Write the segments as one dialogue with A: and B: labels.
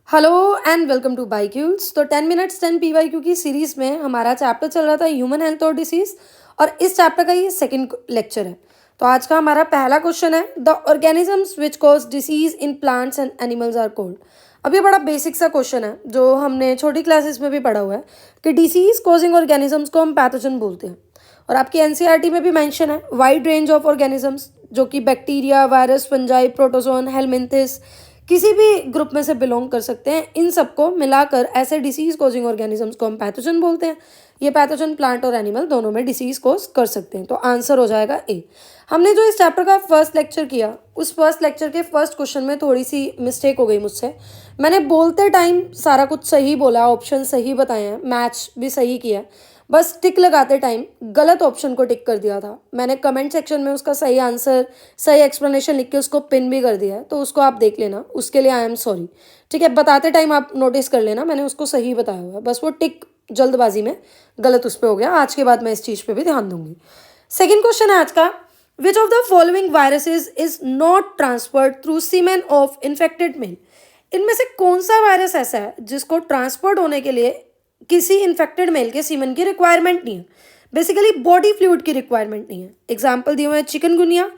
A: Hello and welcome to बाईक्यूल्स। तो 10 minutes 10 PYQ की सीरीज में हमारा चैप्टर चल रहा था ह्यूमन हेल्थ और डिसीज, और इस चैप्टर का ये सेकंड लेक्चर है। तो आज का हमारा पहला क्वेश्चन है, the organisms which cause disease in plants and animals are called. अब ये बड़ा बेसिक सा क्वेश्चन है जो हमने छोटी क्लासेस में भी पढ़ा हुआ है कि डिसीज कॉजिंग ऑर्गेनिजम्स को हम पैथोजन बोलते हैं। और आपकी एनसीईआरटी में भी मेंशन है वाइड रेंज ऑफ ऑर्गेनिजम्स, जो कि bacteria, virus, fungi, protozoan, helminths किसी भी ग्रुप में से बिलोंग कर सकते हैं। इन सबको मिलाकर ऐसे डिसीज कॉजिंग ऑर्गेनिजम्स को हम पैथोजन बोलते हैं। ये पैथोजन प्लांट और एनिमल दोनों में डिसीज कॉज कर सकते हैं। तो आंसर हो जाएगा ए। हमने जो इस चैप्टर का फर्स्ट लेक्चर किया, उस फर्स्ट लेक्चर के फर्स्ट क्वेश्चन में थोड़ी सी मिस्टेक हो गई मुझसे। मैंने बोलते टाइम सारा कुछ सही बोला, ऑप्शन सही बताए हैं, मैच भी सही किया, बस टिक लगाते टाइम गलत ऑप्शन को टिक कर दिया था। मैंने कमेंट सेक्शन में उसका सही आंसर, सही एक्सप्लेनेशन लिख के उसको पिन भी कर दिया है, तो उसको आप देख लेना, उसके लिए आई एम सॉरी। ठीक है, बताते टाइम आप नोटिस कर लेना, मैंने उसको सही बताया हुआ है, बस वो टिक जल्दबाजी में गलत उस पर हो गया। आज के बाद मैं इस चीज़ पे भी ध्यान दूंगी। सेकेंड क्वेश्चन है आज का, which of the following viruses is not transferred through semen of infected male. इनमें से कौन सा वायरस ऐसा है जिसको ट्रांसपोर्ट होने के लिए किसी इन्फेक्टेड मेल के सीमन की रिक्वायरमेंट नहीं है, बेसिकली बॉडी फ्लूइड की रिक्वायरमेंट नहीं है। एग्जाम्पल दिए हुए हैं chikungunya,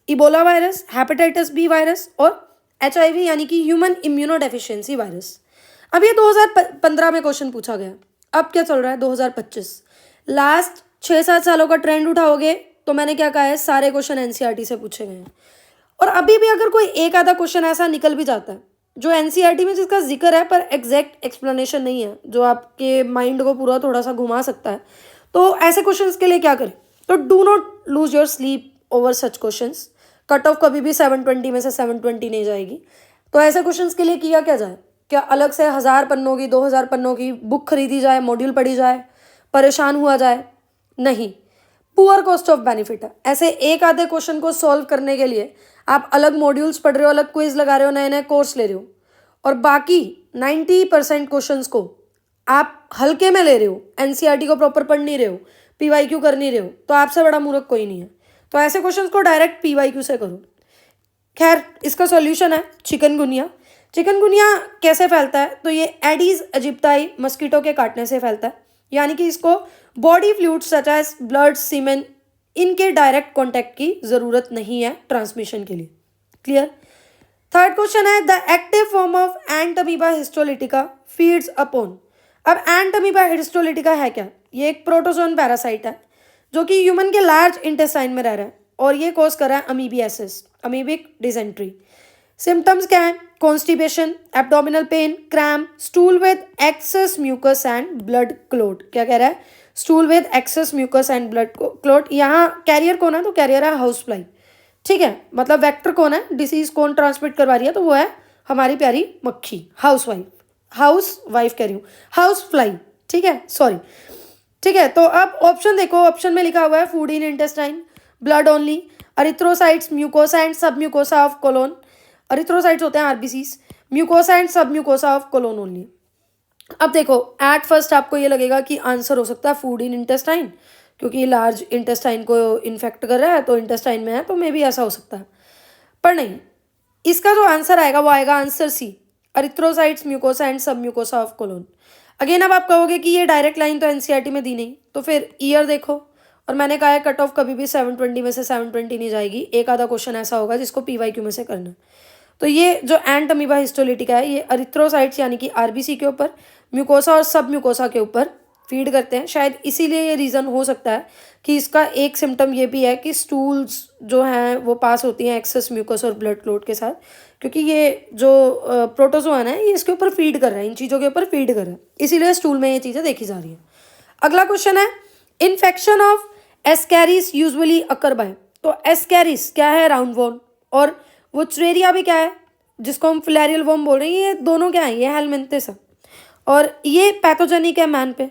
A: Ebola virus, hepatitis B virus और HIV यानी कि ह्यूमन इम्यूनो डेफिशिएंसी वायरस। अब ये 2015 में क्वेश्चन पूछा गया, अब क्या चल रहा है 2025। लास्ट 6-7 सालों का ट्रेंड उठाओगे तो मैंने क्या कहा है, सारे क्वेश्चन एनसीईआरटी से पूछे गए हैं। और अभी भी अगर कोई एक आधा क्वेश्चन ऐसा निकल भी जाता है जो एनसीईआरटी में जिसका जिक्र है पर एग्जैक्ट एक्सप्लेनेशन नहीं है, जो आपके माइंड को पूरा थोड़ा सा घुमा सकता है, तो ऐसे क्वेश्चंस के लिए क्या करें, तो do not lose your sleep over such questions. Cut off कभी भी 720 में से 720 नहीं जाएगी। तो ऐसे क्वेश्चंस के लिए किया क्या जाए, क्या अलग से 1000 पन्नों की 2000 पन्नों की बुक खरीदी जाए, मॉड्यूल पढ़ी जाए, परेशान हुआ जाए? नहीं, पुअर कॉस्ट ऑफ बेनिफिट है। ऐसे एक आधे क्वेश्चन को सॉल्व करने के लिए आप अलग मॉड्यूल्स पढ़ रहे हो, अलग क्विज लगा रहे हो, नए नए कोर्स ले रहे हो, और बाकी 90% क्वेश्चंस को आप हल्के में ले रहे हो, एनसीईआरटी को प्रॉपर पढ़ नहीं रहे हो, PYQ कर नहीं रहे हो, तो आपसे बड़ा मूर्ख कोई नहीं है। तो ऐसे क्वेश्चंस को डायरेक्ट PYQ से करो। खैर, इसका सॉल्यूशन है चिकनगुनिया। चिकनगुनिया कैसे फैलता है, तो ये एडीज अजिप्टाई मस्कीटो के काटने से फैलता है, यानी कि इसको body fluids such as blood, semen, इनके डायरेक्ट कांटेक्ट की जरूरत नहीं है ट्रांसमिशन के लिए। क्लियर। थर्ड क्वेश्चन है, the active form of ant amoeba histolytica feeds upon. अब एंट अमीबा हिस्टोलिटिका है क्या, ये एक प्रोटोजोन पैरासाइट है जो कि ह्यूमन के लार्ज इंटेस्टाइन में रह रहा है, और ये कॉज कर रहा है अमीबियासिस, अमीबिक डिसेंट्री। सिम्टम्स क्या है, constipation, abdominal pain, cramp, stool with excess mucus and blood clot. क्या कह रहा है, stool with excess mucus and blood clot. यहाँ कैरियर कौन है, तो कैरियर है हाउस फ्लाई। ठीक है, मतलब वेक्टर कौन है, डिसीज कौन ट्रांसमिट करवा रही है, तो वो है हमारी प्यारी मक्खी, हाउस वाइफ कह रही हूँ, हाउस फ्लाई। ठीक है, सॉरी। ठीक है, तो अब ऑप्शन देखो, ऑप्शन में लिखा हुआ है food in intestine, blood only, erythrocytes, mucosa and sub mucosa of colon. Erythrocytes होते हैं RBCs, mucosa and sub mucosa of colon only. अब देखो, एट फर्स्ट आपको ये लगेगा कि आंसर हो सकता है फूड इन इंटेस्टाइन, क्योंकि लार्ज इंटेस्टाइन को इन्फेक्ट कर रहा है, तो इंटेस्टाइन में है, तो मे भी ऐसा हो सकता है। पर नहीं, इसका जो आंसर आएगा वो आएगा answer C, अरिथ्रोसाइट्स, mucosa and sub mucosa of colon. Again अब आप कहोगे कि ये डायरेक्ट लाइन तो एनसीईआरटी में दी नहीं, तो फिर ईयर देखो, और मैंने कहा है कट ऑफ कभी भी 720 में से 720 नहीं जाएगी, एक आधा क्वेश्चन ऐसा होगा जिसको PYQ में से करना। तो ये जो एंट अमीबा हिस्टोलिटिका है, ये अरिथ्रोसाइट्स यानी कि आरबीसी के ऊपर, म्यूकोसा और सब म्यूकोसा के ऊपर फीड करते हैं। शायद इसीलिए ये रीज़न हो सकता है कि इसका एक सिम्टम ये भी है कि स्टूल्स जो हैं वो पास होती हैं एक्सेस म्यूकस और ब्लड क्लोट के साथ, क्योंकि ये जो प्रोटोजोआन है ये इसके ऊपर फीड कर रहा है, इन चीज़ों के ऊपर फीड कर रहा है, इसीलिए स्टूल में ये चीज़ें देखी जा रही हैं। अगला क्वेश्चन है, infection of Ascaris usually occur by. तो एस्कैरिस क्या है, राउंड वॉर्म, और वो चुरेरिया भी क्या है जिसको हम फिलेरियल वॉर्म बोल रहे हैं, ये दोनों क्या है, ये हेलमिंथिस है, और ये पैथोजेनिक है मैन पे।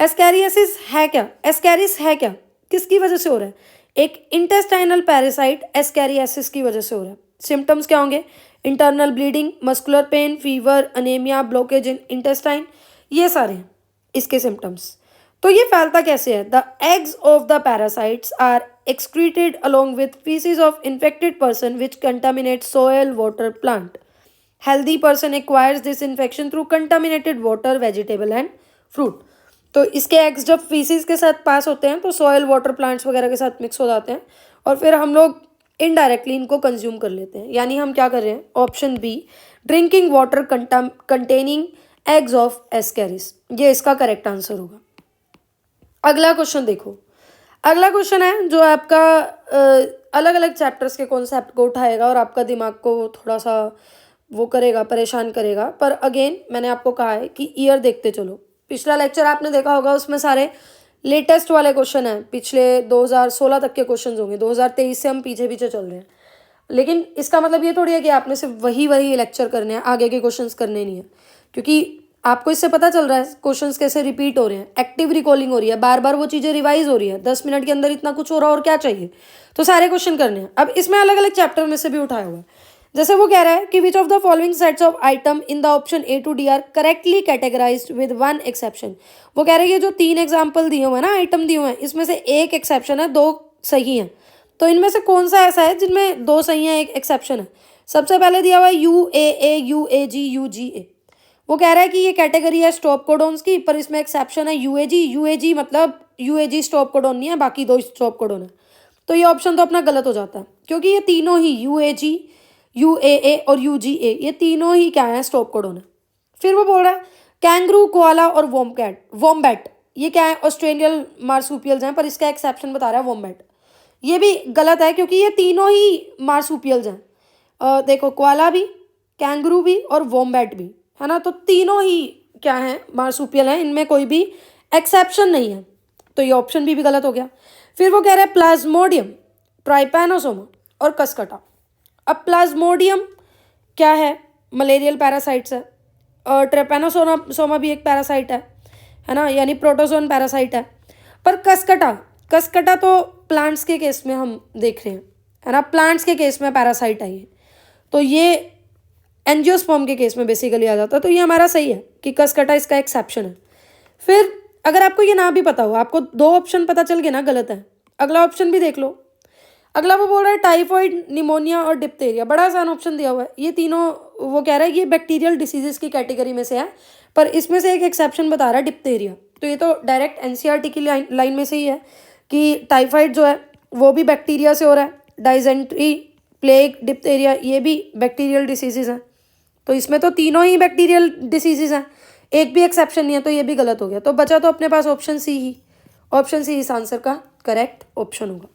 A: एस्कैरियसिस है क्या, एस्कैरिस है क्या, किसकी वजह से हो रहा है, एक इंटेस्टाइनल पैरासाइट एस्कैरियसिस की वजह से हो रहा है। सिम्टम्स क्या होंगे, internal bleeding, muscular pain, fever, anaemia, blockage इन इंटेस्टाइन, ये सारे हैं इसके सिम्टम्स। तो ये फैलता कैसे है, the eggs of the parasites are excreted along with feces of infected person which contaminate soil, water, plant. Healthy person acquires this infection through contaminated water, vegetable and fruit. तो इसके एग्स जब faeces के साथ पास होते हैं तो soil, water, plants वगैरह के साथ मिक्स हो जाते हैं और फिर हम लोग इनडायरेक्टली इनको कंज्यूम कर लेते हैं। यानी हम क्या कर रहे हैं, option B, drinking water containing eggs of Ascaris, ये इसका करेक्ट आंसर होगा। अगला क्वेश्चन देखो, अगला क्वेश्चन है जो आपका अलग अलग चैप्टर्स के कॉन्सेप्ट को उठाएगा और आपका दिमाग को थोड़ा सा वो करेगा, परेशान करेगा। पर अगेन मैंने आपको कहा है कि ईयर देखते चलो। पिछला लेक्चर आपने देखा होगा, उसमें सारे लेटेस्ट वाले क्वेश्चन हैं, पिछले 2016 तक के क्वेश्चन होंगे। 2023 से हम पीछे पीछे चल रहे हैं, लेकिन इसका मतलब ये थोड़ी है कि आपने सिर्फ वही लेक्चर करने हैं, आगे के क्वेश्चंस करने नहीं है। क्योंकि आपको इससे पता चल रहा है क्वेश्चंस कैसे रिपीट हो रहे हैं, एक्टिव रिकॉलिंग हो रही है, बार बार वो चीज़ें रिवाइज हो रही है। 10 मिनट के अंदर इतना कुछ हो रहा है, और क्या चाहिए। तो सारे क्वेश्चन करने हैं। अब इसमें अलग अलग चैप्टर में से भी उठाया हुआ है। जैसे वो कह रहा है कि which of the following sets of item in the option A to D are correctly categorised with one exception. वो कह रहे हैं कि जो 3 एग्जाम्पल दिए हुए हैं ना, आइटम दिए हुए हैं, इसमें से एक एक्सेप्शन है, 2 सही हैं। तो इनमें से कौन सा ऐसा है जिनमें 2 सही हैं, एक एक्सेप्शन है। सबसे पहले दिया हुआ है UAA, UAG, UGA। वो कह रहा है कि ये कैटेगरी है स्टॉप कोडोन्स की, पर इसमें एक्सेप्शन है UAG। UAG मतलब UAG स्टॉप कोडोन नहीं है, बाकी 2 स्टॉप कोडोन है। तो ये ऑप्शन तो अपना गलत हो जाता है, क्योंकि ये तीनों ही UAG, UAA और UGA, ये तीनों ही क्या है, स्टॉप कोडोन है। फिर वो बोल रहा है कैंगरू, कोआला और वॉम्बैट, ये क्या है, ऑस्ट्रेलियन मार्सूपियल्स हैं, पर इसका एक्सेप्शन बता रहा है वॉम्बैट। ये भी गलत है, क्योंकि ये तीनों ही मार्सूपियल्स हैं। देखो, कोआला भी, कैंगरू भी और वॉम्बैट भी, है ना। तो तीनों ही क्या हैं, मार्सूपियल हैं, इनमें कोई भी एक्सेप्शन नहीं है। तो ये ऑप्शन भी गलत हो गया। फिर वो कह रहा है प्लाज्मोडियम, ट्राइपैनोसोमा और कस्कटा। अब प्लाज्मोडियम क्या है, मलेरियल पैरासाइट्स है, और ट्रेपेनोसोमा भी एक पैरासाइट है ना, यानी प्रोटोजोन पैरासाइट है। पर कस्कटा तो प्लांट्स के केस में हम देख रहे हैं, है ना, प्लांट्स के केस में पैरासाइट है ये। तो ये एंजियोस्पर्म के केस में बेसिकली आ जाता है। तो ये हमारा सही है कि कस्कटा इसका एक्सेप्शन है। फिर अगर आपको ये ना भी पता हो, आपको 2 ऑप्शन पता चल गए ना गलत है, अगला ऑप्शन भी देख लो। अगला वो बोल रहा है टाइफॉइड, निमोनिया और डिप्थेरिया। बड़ा आसान ऑप्शन दिया हुआ है, ये तीनों वो कह रहा है ये बैक्टीरियल डिसीजेस की कैटेगरी में से है, पर इसमें से एक एक्सेप्शन बता रहा है डिप्थेरिया। तो ये तो डायरेक्ट एनसीईआरटी की लाइन में से ही है कि टाइफाइड जो है वो भी बैक्टीरिया से हो रहा है, डाइजेंट्री, प्लेग, डिप्थेरिया, ये भी बैक्टीरियल डिसीजेज हैं। तो इसमें तो तीनों ही बैक्टीरियल डिसीजेज हैं, एक भी एक्सेप्शन नहीं है, तो ये भी गलत हो गया। तो बचा तो अपने पास ऑप्शन सी ही। ऑप्शन सी इस आंसर का करेक्ट ऑप्शन होगा।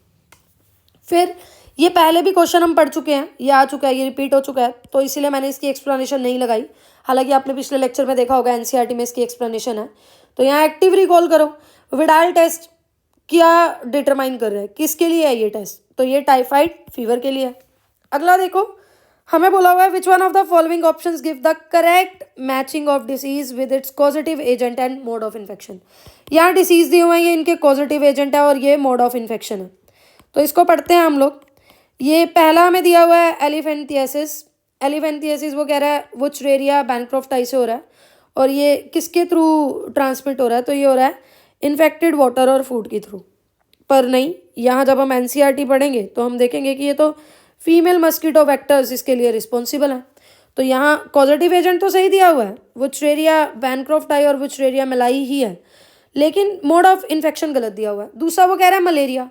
A: फिर ये पहले भी क्वेश्चन हम पढ़ चुके हैं, ये आ चुका है, ये रिपीट हो चुका है, तो इसीलिए मैंने इसकी एक्सप्लेनेशन नहीं लगाई। हालांकि आपने पिछले लेक्चर में देखा होगा, एनसीईआरटी में इसकी एक्सप्लेनेशन है। तो यहाँ एक्टिव रिकॉल करो, विडाल टेस्ट क्या डिटरमाइन कर रहा है, किसके लिए है ये टेस्ट, तो ये टाइफाइड फीवर के लिए है। अगला देखो, हमें बोला हुआ है which one of the following options give the correct matching of disease with its causative agent and mode of infection. यहाँ डिसीज दिए हुए हैं, ये इनके कॉजेटिव एजेंट है और ये मोड ऑफ इन्फेक्शन है। तो इसको पढ़ते हैं हम लोग। ये पहला हमें दिया हुआ है एलिफेंथियासिस। वो कह रहा है वुचरेरिया बैनक्रॉफ्टाई से हो रहा है, और ये किसके थ्रू ट्रांसमिट हो रहा है, तो ये हो रहा है इन्फेक्टेड वाटर और फूड के थ्रू। पर नहीं, यहाँ जब हम एनसीईआरटी पढ़ेंगे तो हम देखेंगे कि ये तो फीमेल मस्कीटो वेक्टर्स इसके लिए रिस्पॉन्सिबल हैं। तो यहाँ कॉजेटिव एजेंट तो सही दिया हुआ है, वुचरेरिया बैनक्रॉफ्टाई और वुचरेरिया मेलाई ही है, लेकिन मोड ऑफ इन्फेक्शन गलत दिया हुआ है। दूसरा वो कह रहा है मलेरिया,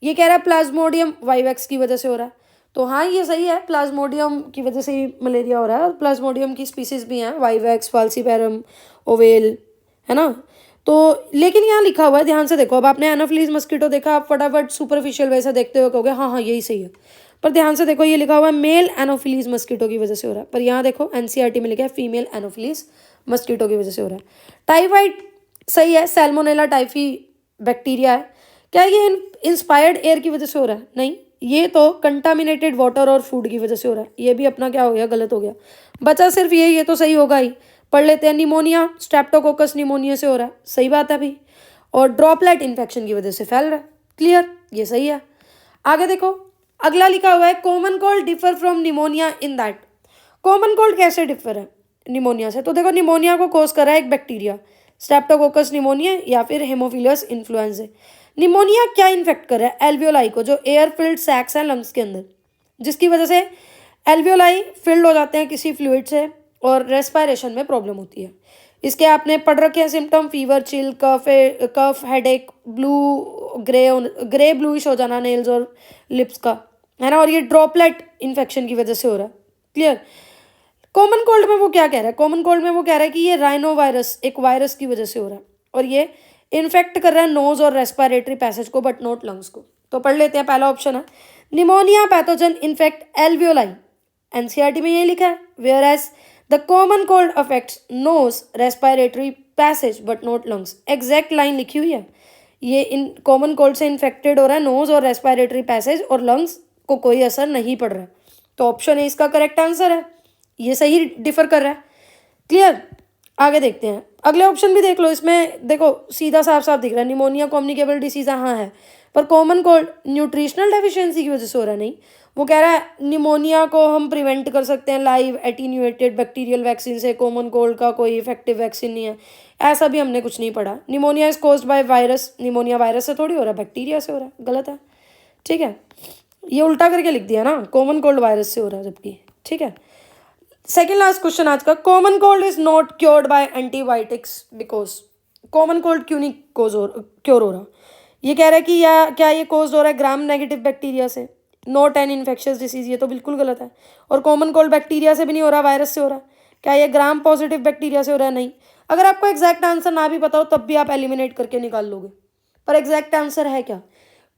A: ये कह रहा है प्लाज्मोडियम वाइवेक्स की वजह से हो रहा है। तो हाँ, ये सही है, प्लाज्मोडियम की वजह से ही मलेरिया हो रहा है, और प्लाज्मोडियम की स्पीसीज भी हैं, वाइवेक्स, फाल्सीपैरम, ओवेल, है ना। तो लेकिन यहाँ लिखा हुआ है, ध्यान से देखो। अब आपने एनोफिलीज मस्कीटो देखा, आप फटाफट सुपरफिशियल वैसा देखते हुए कहोगे हाँ हाँ यही सही है, पर ध्यान से देखो, ये लिखा हुआ है मेल एनोफिलीज मस्कीटो की वजह से हो रहा है, पर यहाँ देखो एनसीईआरटी में लिखा है फीमेल एनोफिलीज मस्कीटो की वजह से हो रहा है। टाइफाइड सही है, सैल्मोनेला टाइफी बैक्टीरिया है। क्या ये इंस्पायर्ड एयर की वजह से हो रहा है? नहीं, ये तो कंटामिनेटेड वाटर और फूड की वजह से हो रहा है। ये भी अपना क्या हो गया, गलत हो गया। बचा सिर्फ ये तो सही होगा ही। पढ़ लेते हैं, निमोनिया स्ट्रेप्टोकोकस निमोनिया से हो रहा है, सही बात है भाई, और ड्रॉपलेट इन्फेक्शन की वजह से फैल रहा है, क्लियर, ये सही है। आगे देखो, अगला लिखा हुआ है common cold differ from pneumonia in that. Common cold कैसे डिफर है निमोनिया से? तो देखो, निमोनिया को कॉज कर रहा है एक बैक्टीरिया, स्ट्रेप्टोकोकस निमोनिया या फिर हेमोफिलस इन्फ्लुएंजा। निमोनिया क्या इन्फेक्ट कर रहा है? एल्वियोलाई को, जो एयर फिल्ड सैक्स हैं लंग्स के अंदर, जिसकी वजह से एल्वियोलाई फिल्ड हो जाते हैं किसी फ्लूइड से और रेस्पायरेशन में प्रॉब्लम होती है। इसके आपने पढ़ रखे हैं सिम्टम, फीवर, चिल, कफ, हेडेक, ग्रे ब्लूइश हो जाना नेल्स और लिप्स का, है ना, और ये ड्रॉपलेट इन्फेक्शन की वजह से हो रहा है। क्लियर। कॉमन कोल्ड में वो क्या कह रहा है, कॉमन कोल्ड में वो कह रहा है कि ये राइनो वायरस, एक वायरस की वजह से हो रहा है और ये इन्फेक्ट कर रहा है नोज और रेस्पिरेटरी पैसेज को बट नॉट लंग्स को। तो पढ़ लेते हैं। पहला ऑप्शन है pneumonia pathogen infect alveoli, NCERT में ये लिखा है, whereas the common cold affects nose respiratory passage but not lungs. Exact line लिखी हुई है, ये इन कॉमन कोल्ड से इन्फेक्टेड हो रहा है नोज और रेस्पिरेटरी पैसेज और लंग्स को कोई असर नहीं पड़ रहा है। तो ऑप्शन ए इसका करेक्ट आंसर है, ये सही डिफर कर रहा है। क्लियर। आगे देखते हैं, अगले ऑप्शन भी देख लो। इसमें देखो सीधा साफ साफ दिख रहा है निमोनिया कम्युनिकेबल डिसीज हाँ है, पर कॉमन कोल्ड न्यूट्रिशनल डेफिशिएंसी की वजह से हो रहा है। नहीं, वो कह रहा है निमोनिया को हम प्रिवेंट कर सकते हैं लाइव एटीन्यूएटेड बैक्टीरियल वैक्सीन से, कॉमन कोल्ड का कोई इफेक्टिव वैक्सीन नहीं है, ऐसा भी हमने कुछ नहीं पढ़ा। Pneumonia is caused by virus, pneumonia virus से थोड़ी हो रहा है, बैक्टीरिया से हो रहा है, गलत है। ठीक है, ये उल्टा करके लिख दिया ना, कॉमन कोल्ड वायरस से हो रहा है जबकि। ठीक है, सेकेंड लास्ट क्वेश्चन आज का, common cold is not cured by antibiotics because. Common cold क्यों नहीं क्योर हो रहा, ये कह रहा है कि या क्या ये कोज हो रहा है ग्राम नेगेटिव बैक्टीरिया से, नॉट एन इन्फेक्शियस डिसीज, ये तो बिल्कुल गलत है। और कॉमन कोल्ड बैक्टीरिया से भी नहीं हो रहा, वायरस से हो रहा है। क्या ये ग्राम पॉजिटिव बैक्टीरिया से हो रहा है, नहीं। अगर आपको एग्जैक्ट आंसर ना भी पता हो तब भी आप एलिमिनेट करके निकाल लोगे, पर एग्जैक्ट आंसर है क्या,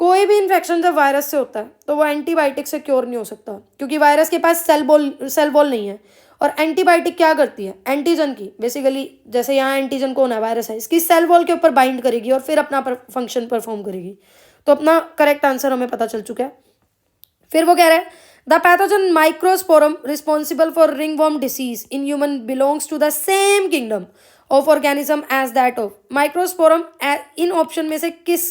A: कोई भी इन्फेक्शन जब वायरस से होता है तो वो एंटीबायोटिक से क्योर नहीं हो सकता, क्योंकि वायरस के पास सेल वॉल नहीं है। और एंटीबायोटिक क्या करती है, एंटीजन की बेसिकली, जैसे यहाँ एंटीजन कौन है, वायरस है, इसकी सेल वॉल के ऊपर बाइंड करेगी और फिर अपना फंक्शन परफॉर्म करेगी। तो अपना करेक्ट आंसर हमें पता चल चुका है। फिर वो कह रहा है the pathogen Microsporum responsible for ringworm disease in human belongs to the same kingdom of organism as that of. Microsporum in option में से किस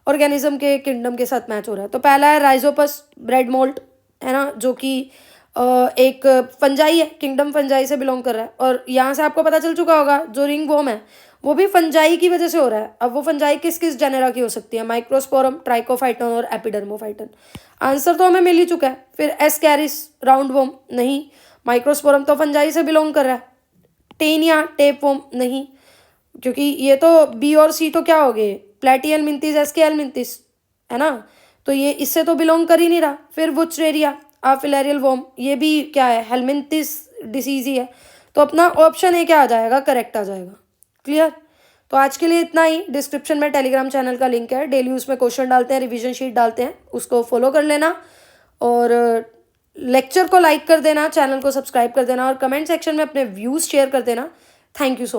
A: ऑर्गेनिज्म के किंगडम के साथ मैच हो रहा है। तो पहला है राइजोपस ब्रेड मोल्ट, है ना, जो कि एक फंजाई है, किंगडम फंजाई से बिलोंग कर रहा है। और यहाँ से आपको पता चल चुका होगा जो रिंग वॉर्म है वो भी फंजाई की वजह से हो रहा है। अब वो फंजाई किस किस जेनेरा की हो सकती है, माइक्रोस्पोरम, ट्राइकोफाइटन और एपिडर्मोफाइटन। आंसर तो हमें मिल ही चुका है। फिर एस्कैरिस राउंड वॉर्म नहीं, माइक्रोस्पोरम तो फंजाई से बिलोंग कर रहा है। टेनिया टेप वॉर्म नहीं, क्योंकि ये तो बी और सी तो क्या हो गए, प्लेटियल मिंथिस, एस्केल मिंथिस, है ना, तो ये इससे तो बिलोंग कर ही नहीं रहा। फिर वुचरेरिया फिलेरियल वॉर्म, ये भी क्या है, हेलमिंथिस डिसीज ही है। तो अपना ऑप्शन ए क्या आ जाएगा, करेक्ट आ जाएगा। क्लियर। तो आज के लिए इतना ही। डिस्क्रिप्शन में टेलीग्राम चैनल का लिंक है, डेली उसमें क्वेश्चन डालते हैं, रिवीजन शीट डालते हैं, उसको फॉलो कर लेना और लेक्चर को लाइक कर देना, चैनल को सब्सक्राइब कर देना और कमेंट सेक्शन में अपने व्यूज़ शेयर कर देना। Thank you so much.